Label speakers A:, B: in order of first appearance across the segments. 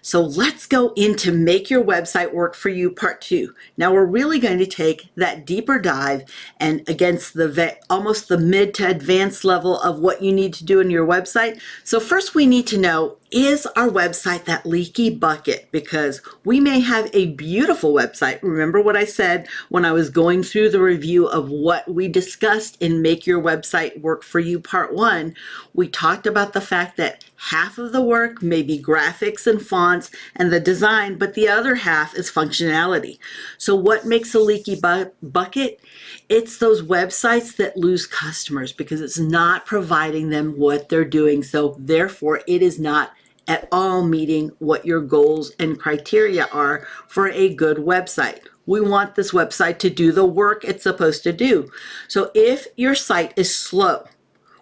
A: So let's go into Make Your Website Work for You Part 2. Now we're really going to take that deeper dive and against the almost the mid to advanced level of what you need to do in your website. So first we need to know, is our website that leaky bucket? Because we may have a beautiful website. Remember what I said when I was going through the review of what we discussed in Make Your Website Work for You Part 1. We talked about the fact that half of the work may be graphics and fonts and the design, but the other half is functionality. So what makes a leaky bucket? It's those websites that lose customers because it's not providing them what they're doing. So therefore, it is not at all meeting what your goals and criteria are for a good website. We want this website to do the work it's supposed to do. So if your site is slow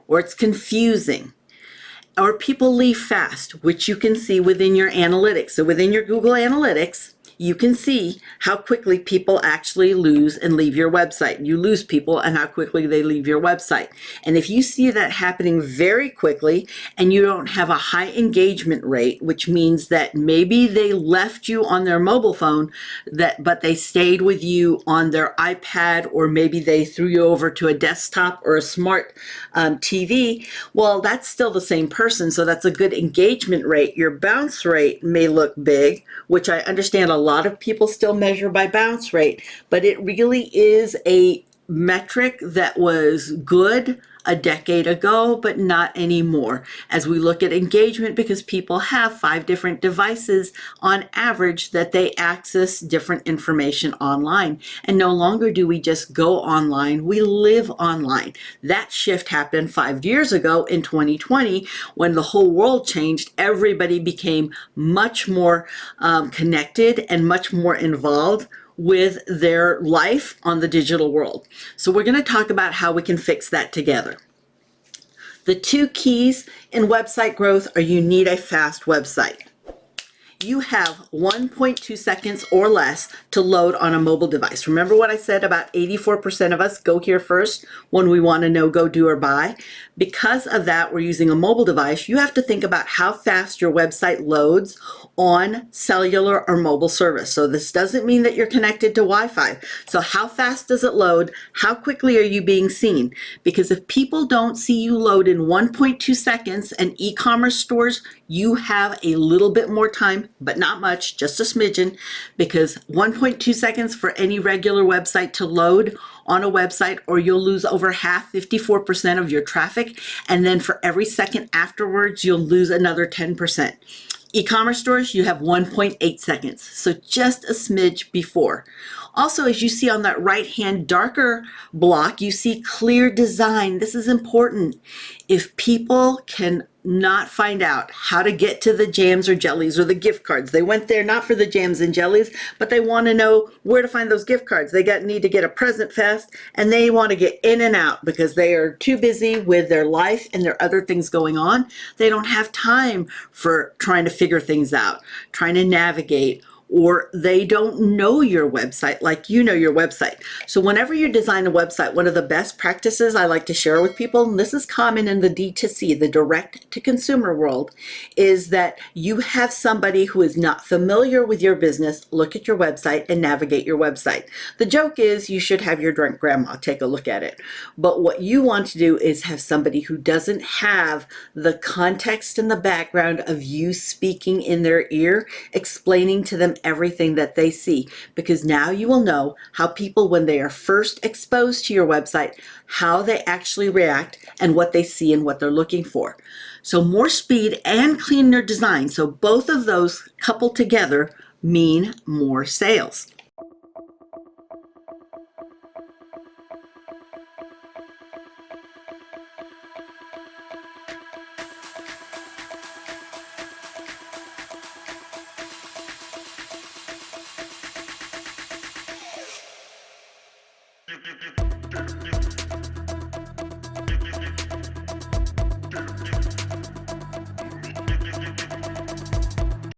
A: or it's confusing, or people leave fast, which you can see within your analytics. So within your Google Analytics, you can see how quickly people actually lose and leave your website. You lose people and how quickly they leave your website. And if you see that happening very quickly and you don't have a high engagement rate, which means that maybe they left you on their mobile phone, but they stayed with you on their iPad, or maybe they threw you over to a desktop or a smart TV, well, that's still the same person. So that's a good engagement rate. Your bounce rate may look big, which I understand a lot of people still measure by bounce rate, but it really is a metric that was good a decade ago, but not anymore. As we look at engagement, because people have 5 different devices on average that they access different information online. And no longer do we just go online, we live online. That shift happened 5 years ago in 2020 when the whole world changed. Everybody became much more connected and much more involved with their life on the digital world. So we're going to talk about how we can fix that together. The 2 keys in website growth are you need a fast website. You have 1.2 seconds or less to load on a mobile device. Remember what I said about 84% of us go here first when we want to know go, do, or buy? Because of that, we're using a mobile device. You have to think about how fast your website loads on cellular or mobile service. So this doesn't mean that you're connected to Wi-Fi. So how fast does it load? How quickly are you being seen? Because if people don't see you load in 1.2 seconds and e-commerce stores, you have a little bit more time, but not much, just a smidgen, because 1.2 seconds for any regular website to load on a website, or you'll lose over half, 54% of your traffic. And then for every second afterwards, you'll lose another 10%. E-commerce stores, you have 1.8 seconds, so just a smidge before. Also, as you see on that right-hand darker block, you see clear design. This is important. If people can not find out how to get to the jams or jellies or the gift cards, they went there not for the jams and jellies, but they want to know where to find those gift cards. They need to get a present fast, and they want to get in and out because they are too busy with their life and their other things going on. They don't have time for trying to figure things out, trying to navigate, or they don't know your website like you know your website. So whenever you design a website, one of the best practices I like to share with people, and this is common in the D2C, the direct to consumer world, is that you have somebody who is not familiar with your business look at your website and navigate your website. The joke is you should have your drunk grandma take a look at it. But what you want to do is have somebody who doesn't have the context and the background of you speaking in their ear, explaining to them everything that they see, because now you will know how people, when they are first exposed to your website, how they actually react and what they see and what they're looking for. So more speed and cleaner design. So both of those coupled together mean more sales.